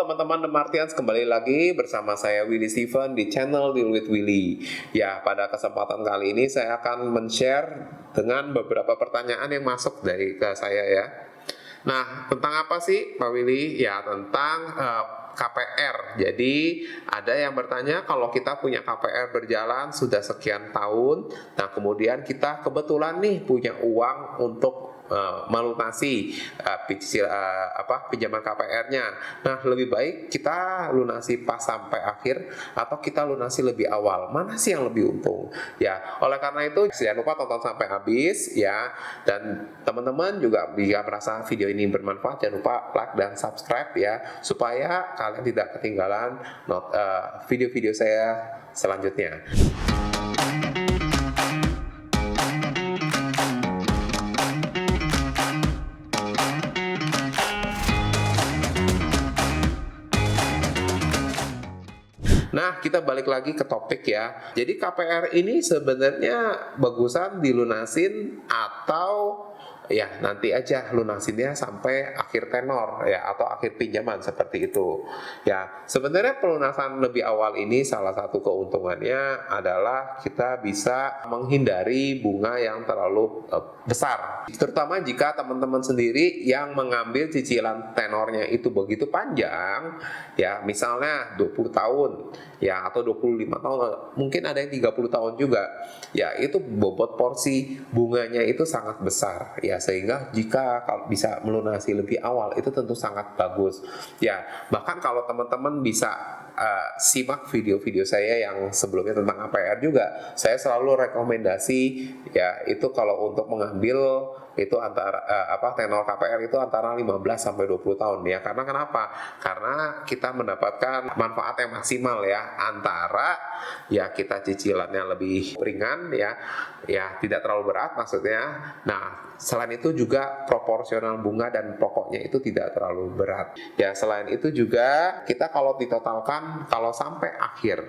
teman-teman The Martians, kembali lagi bersama saya Willy Steven di channel Deal with Willy. Ya, pada kesempatan kali ini saya akan men-share dengan beberapa pertanyaan yang masuk dari ke saya ya. Nah, tentang apa sih Pak Willy? Ya, tentang KPR. Jadi ada yang bertanya, kalau kita punya KPR berjalan sudah sekian tahun, nah kemudian kita kebetulan nih punya uang untuk melunasi pinjaman KPR-nya. Nah, lebih baik kita lunasi pas sampai akhir atau kita lunasi lebih awal. Mana sih yang lebih untung? Ya, oleh karena itu jangan lupa tonton sampai habis ya. Dan teman-teman juga jika merasa video ini bermanfaat, jangan lupa like dan subscribe ya, supaya kalian tidak ketinggalan video-video saya selanjutnya. Nah, kita balik lagi ke topik ya. Jadi KPR ini sebenarnya bagusan dilunasin atau ya nanti aja lunasinnya sampai akhir tenor ya, atau akhir pinjaman seperti itu. Ya, sebenarnya pelunasan lebih awal ini salah satu keuntungannya adalah kita bisa menghindari bunga yang terlalu besar. Terutama jika teman-teman sendiri yang mengambil cicilan tenornya itu begitu panjang, ya misalnya 20 tahun ya, atau 25 tahun, mungkin ada yang 30 tahun juga. Ya, itu bobot porsi bunganya itu sangat besar ya, sehingga jika bisa melunasi lebih awal itu tentu sangat bagus. Ya, bahkan kalau teman-teman bisa simak video-video saya yang sebelumnya tentang KPR juga, saya selalu rekomendasi ya, itu kalau untuk mengambil itu antara tenor KPR itu antara 15 sampai 20 tahun ya. Karena kenapa? Karena kita mendapatkan manfaat yang maksimal ya, antara ya kita cicilannya lebih ringan ya tidak terlalu berat maksudnya. Nah, selain itu juga proporsional bunga dan pokoknya itu tidak terlalu berat. Ya, selain itu juga kita kalau ditotalkan kalau sampai akhir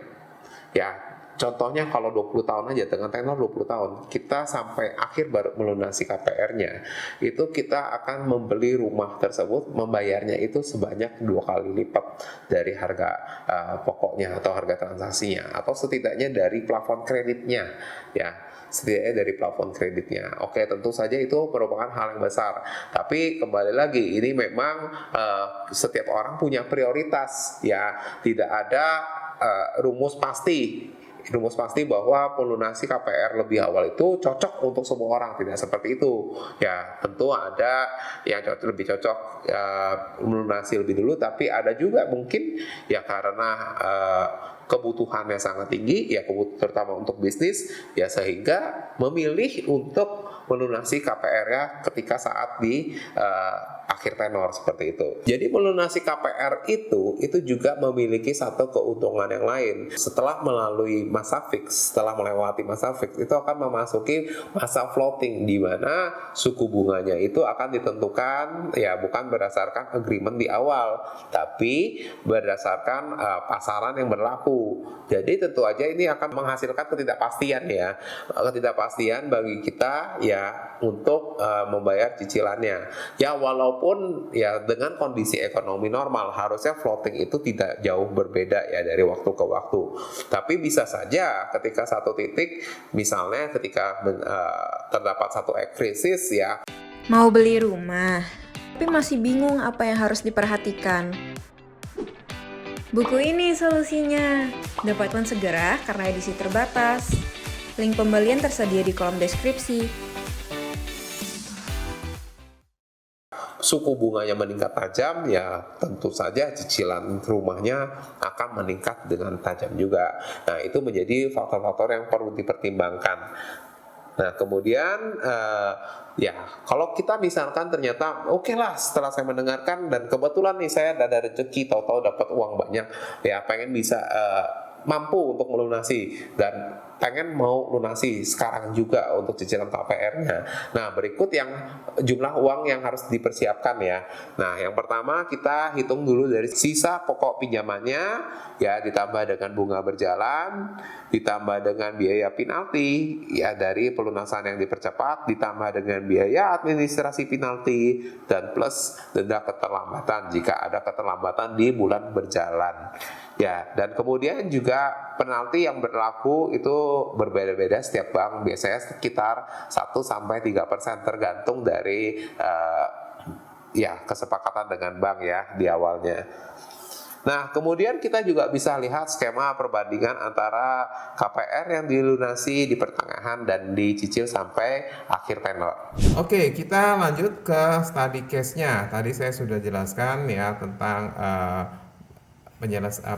ya, contohnya kalau 20 tahun aja, dengan tenor 20 tahun, kita sampai akhir baru melunasi KPR-nya, itu kita akan membeli rumah tersebut, membayarnya itu sebanyak 2 kali lipat dari harga pokoknya atau harga transaksinya, atau setidaknya dari plafon kreditnya ya, setidaknya dari plafon kreditnya. Oke, tentu saja itu merupakan hal yang besar, tapi kembali lagi ini memang setiap orang punya prioritas ya, tidak ada rumus pasti bahwa melunasi KPR lebih awal itu cocok untuk semua orang, tidak seperti itu ya. Tentu ada yang lebih cocok melunasi lebih dulu, tapi ada juga mungkin ya karena kebutuhannya sangat tinggi ya, terutama untuk bisnis ya, sehingga memilih untuk melunasi KPR-nya ketika saat di akhir tenor seperti itu. Jadi melunasi KPR itu juga memiliki satu keuntungan yang lain. Setelah melalui masa fix, setelah melewati masa fix, itu akan memasuki masa floating, di mana suku bunganya itu akan ditentukan ya bukan berdasarkan agreement di awal, tapi berdasarkan pasaran yang berlaku. Jadi tentu aja ini akan menghasilkan ketidakpastian ya, ketidakpastian bagi kita ya untuk membayar cicilannya. Ya, walaupun ya dengan kondisi ekonomi normal harusnya floating itu tidak jauh berbeda ya dari waktu ke waktu. Tapi bisa saja ketika satu titik, misalnya ketika terdapat satu krisis ya. Mau beli rumah, tapi masih bingung apa yang harus diperhatikan. Buku ini solusinya. Dapatkan segera karena edisi terbatas. Link pembelian tersedia di kolom deskripsi. Suku bunganya meningkat tajam ya, tentu saja cicilan rumahnya akan meningkat dengan tajam juga. Nah, itu menjadi faktor-faktor yang perlu dipertimbangkan. Nah, kemudian ya kalau kita misalkan ternyata oke lah, setelah saya mendengarkan dan kebetulan nih saya ada rezeki, tahu-tahu dapat uang banyak ya, pengen bisa mampu untuk melunasi dan pengen mau lunasi sekarang juga untuk cicilan KPR-nya. Nah, berikut yang jumlah uang yang harus dipersiapkan ya. Nah, yang pertama kita hitung dulu dari sisa pokok pinjamannya ya, ditambah dengan bunga berjalan, ditambah dengan biaya penalti ya dari pelunasan yang dipercepat, ditambah dengan biaya administrasi penalti, dan plus denda keterlambatan jika ada keterlambatan di bulan berjalan. Ya, dan kemudian juga penalti yang berlaku itu berbeda-beda setiap bank, biasanya sekitar 1-3% tergantung dari kesepakatan dengan bank ya di awalnya. Nah, kemudian kita juga bisa lihat skema perbandingan antara KPR yang dilunasi di pertengahan dan dicicil sampai akhir tenor. Oke, kita lanjut ke study case-nya. Tadi saya sudah jelaskan ya tentang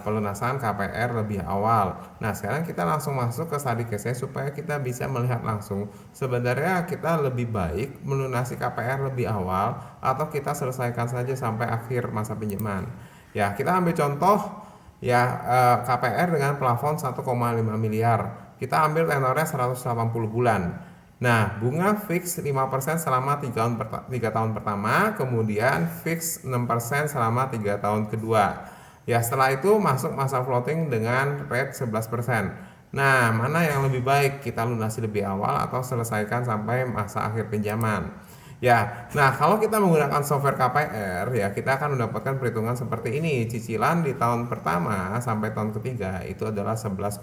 pelunasan KPR lebih awal. Nah, sekarang kita langsung masuk ke study case-nya supaya kita bisa melihat langsung sebenarnya kita lebih baik melunasi KPR lebih awal atau kita selesaikan saja sampai akhir masa pinjaman. Ya, kita ambil contoh ya KPR dengan plafon 1,5 miliar. Kita ambil tenornya 180 bulan. Nah, bunga fix 5% selama 3 tahun pertama, kemudian fix 6% selama 3 tahun kedua. Ya, setelah itu masuk masa floating dengan rate 11%. Nah, mana yang lebih baik? Kita lunasi lebih awal atau selesaikan sampai masa akhir pinjaman? Ya, nah kalau kita menggunakan software KPR ya kita akan mendapatkan perhitungan seperti ini. Cicilan di tahun pertama sampai tahun ketiga itu adalah 11,8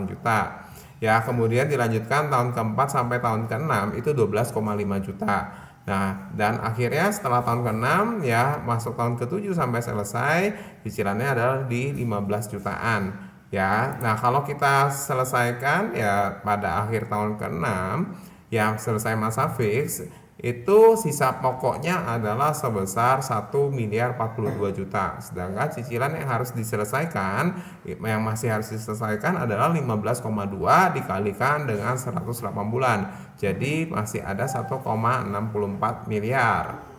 juta. Ya, kemudian dilanjutkan tahun keempat sampai tahun keenam itu 12,5 juta. Nah, dan akhirnya setelah tahun ke-6 ya masuk tahun ke-7 sampai selesai cicilannya adalah di 15 jutaan ya. Nah, kalau kita selesaikan ya pada akhir tahun ke-6 yang selesai masa fix itu sisa pokoknya adalah sebesar 1.042 juta. Sedangkan cicilan yang harus diselesaikan yang masih harus diselesaikan adalah 15,2 dikalikan dengan 108 bulan. Jadi masih ada 1,64 miliar.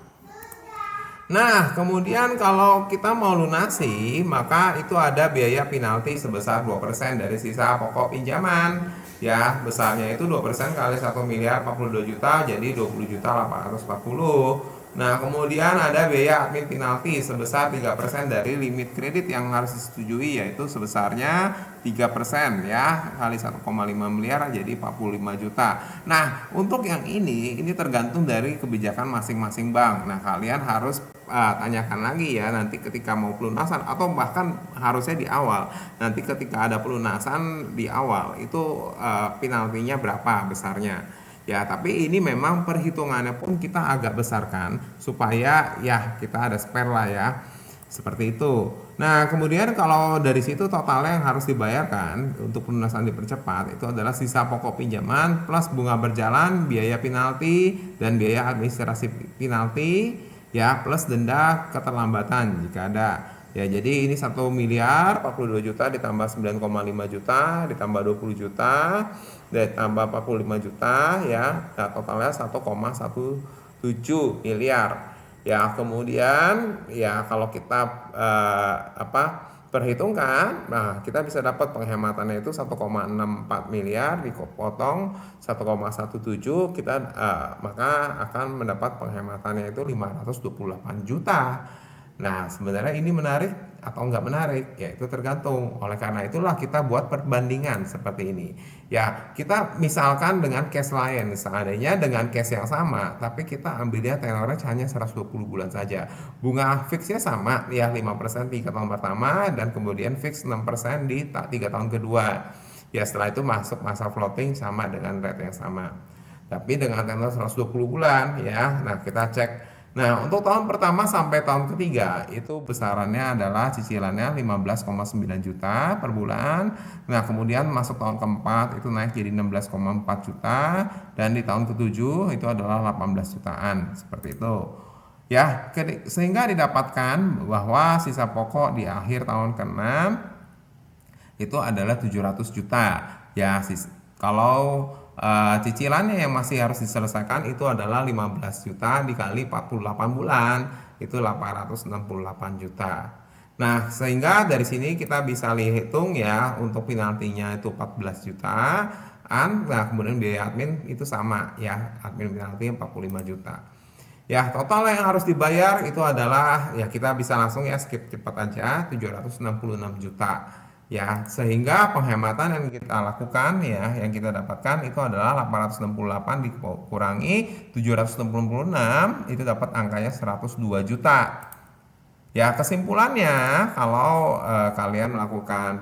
Nah, kemudian kalau kita mau lunasi, maka itu ada biaya penalti sebesar 2% dari sisa pokok pinjaman. Ya, besarnya itu 2% kali 1 miliar 42 juta, jadi 20 juta 840. Nah, kemudian ada biaya admin penalti sebesar 3% dari limit kredit yang harus disetujui, yaitu sebesarnya 3% ya, kali 1,5 miliar jadi 45 juta. Nah, untuk yang ini tergantung dari kebijakan masing-masing bank. Nah, kalian harus tanyakan lagi ya nanti ketika mau pelunasan, atau bahkan harusnya di awal. Nanti ketika ada pelunasan di awal itu penaltinya berapa besarnya. Ya, tapi ini memang perhitungannya pun kita agak besarkan supaya ya kita ada spare lah ya. Seperti itu. Nah, kemudian kalau dari situ totalnya yang harus dibayarkan untuk pelunasan dipercepat itu adalah sisa pokok pinjaman plus bunga berjalan, biaya penalti dan biaya administrasi penalti ya, plus denda keterlambatan jika ada. Ya, jadi ini 1 miliar 42 juta ditambah 9,5 juta ditambah 20 juta ditambah 45 juta ya. Nah, totalnya 1,17 miliar. Ya, kemudian ya kalau kita perhitungkan, nah kita bisa dapat penghematannya itu 1,64 miliar dipotong 1,17 kita maka akan mendapat penghematannya itu 528 juta. Nah, sebenarnya ini menarik atau enggak menarik? Ya, itu tergantung. Oleh karena itulah kita buat perbandingan seperti ini. Ya, kita misalkan dengan case lain, seandainya dengan case yang sama, tapi kita ambilnya tenornya hanya 120 bulan saja. Bunga fixnya sama, ya 5% 3 tahun pertama, dan kemudian fix 6% di 3 tahun kedua. Ya, setelah itu masuk masa floating sama dengan rate yang sama. Tapi dengan tenor 120 bulan, ya. Nah, kita cek. Nah, untuk tahun pertama sampai tahun ketiga itu besarannya adalah cicilannya 15,9 juta per bulan. Nah, kemudian masuk tahun keempat itu naik jadi 16,4 juta dan di tahun ketujuh itu adalah 18 jutaan seperti itu. Ya, sehingga didapatkan bahwa sisa pokok di akhir tahun ke-6 itu adalah 700 juta. Ya, kalau cicilannya yang masih harus diselesaikan itu adalah 15 juta dikali 48 bulan itu 868 juta. Nah, sehingga dari sini kita bisa hitung ya, untuk penaltinya itu 14 jutaan, nah kemudian biaya admin itu sama ya, admin penalti 45 juta. Ya, total yang harus dibayar itu adalah, ya kita bisa langsung ya skip cepat aja, 766 juta. Ya, sehingga penghematan yang kita lakukan ya, yang kita dapatkan itu adalah 868 dikurangi 766, itu dapat angkanya 102 juta. Ya, kesimpulannya kalau kalian melakukan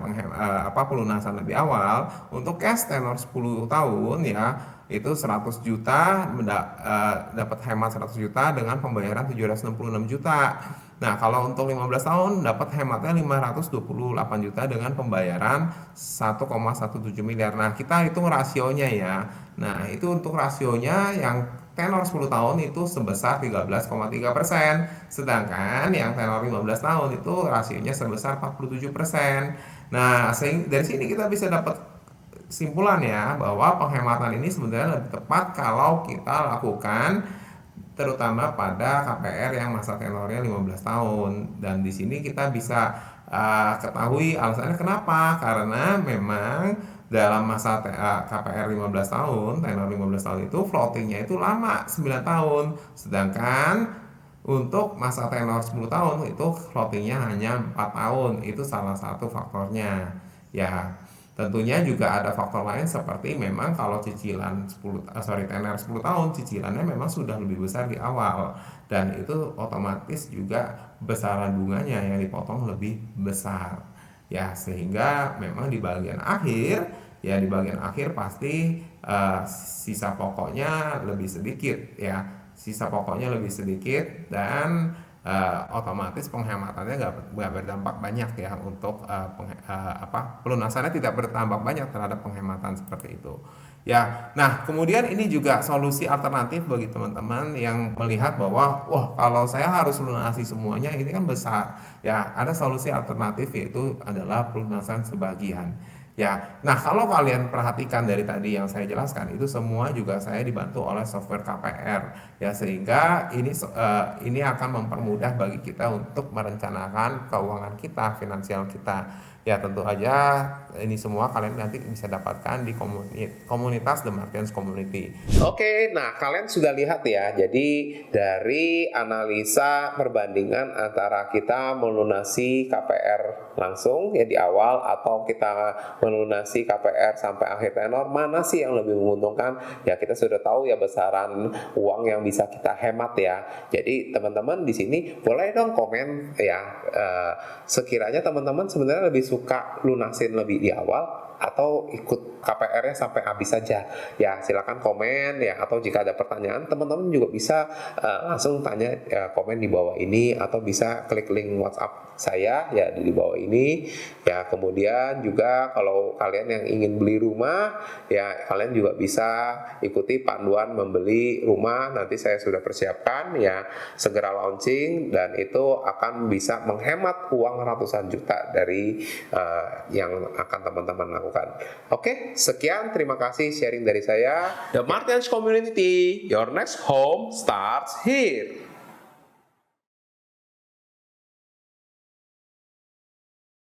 pelunasan lebih awal untuk cash tenor 10 tahun ya, itu 100 juta dapat hemat 100 juta dengan pembayaran 766 juta. Nah, kalau untuk 15 tahun dapat hematnya 528 juta dengan pembayaran 1,17 miliar. Nah, kita hitung rasionya ya. Nah, itu untuk rasionya yang tenor 10 tahun itu sebesar 13,3%, sedangkan yang tenor 15 tahun itu rasionya sebesar 47%. Nah, dari sini kita bisa dapat kesimpulan ya, bahwa penghematan ini sebenarnya lebih tepat kalau kita lakukan terutama pada KPR yang masa tenornya 15 tahun. Dan di sini kita bisa ketahui alasannya kenapa, karena memang dalam masa KPR 15 tahun, tenor 15 tahun itu floatingnya itu lama, 9 tahun. Sedangkan untuk masa tenor 10 tahun itu floatingnya hanya 4 tahun. Itu salah satu faktornya. Ya, tentunya juga ada faktor lain seperti memang kalau cicilan tenor 10 tahun cicilannya memang sudah lebih besar di awal, dan itu otomatis juga besaran bunganya yang dipotong lebih besar. Ya, sehingga memang di bagian akhir pasti sisa pokoknya lebih sedikit ya. Sisa pokoknya lebih sedikit dan otomatis penghematannya nggak berdampak banyak ya, untuk pelunasannya tidak berdampak banyak terhadap penghematan seperti itu ya. Nah, kemudian ini juga solusi alternatif bagi teman-teman yang melihat bahwa wah, kalau saya harus lunasi semuanya ini kan besar ya. Ada solusi alternatif, yaitu adalah pelunasan sebagian ya. Nah, kalau kalian perhatikan dari tadi yang saya jelaskan, itu semua juga saya dibantu oleh software KPR ya, sehingga ini akan mempermudah bagi kita untuk merencanakan keuangan kita, finansial kita. Ya, tentu aja ini semua kalian nanti bisa dapatkan di komunitas The Martians Community. Oke, nah kalian sudah lihat ya, jadi dari analisa perbandingan antara kita melunasi KPR langsung ya di awal atau kita melunasi KPR sampai akhir tenor, mana sih yang lebih menguntungkan? Ya, kita sudah tahu ya besaran uang yang bisa kita hemat ya. Jadi teman-teman di sini boleh dong komen ya, sekiranya teman-teman sebenarnya lebih suka lunasin lebih di awal atau ikut KPR-nya sampai habis saja. Ya, silakan komen ya, atau jika ada pertanyaan teman-teman juga bisa langsung tanya ya, komen di bawah ini, atau bisa klik link WhatsApp saya ya di bawah ini ya. Kemudian juga kalau kalian yang ingin beli rumah ya, kalian juga bisa ikuti panduan membeli rumah, nanti saya sudah persiapkan ya, segera launching, dan itu akan bisa menghemat uang ratusan juta dari yang akan teman-teman lakukan. Oke, sekian, terima kasih sharing dari saya. The Martians Community, your next home starts here.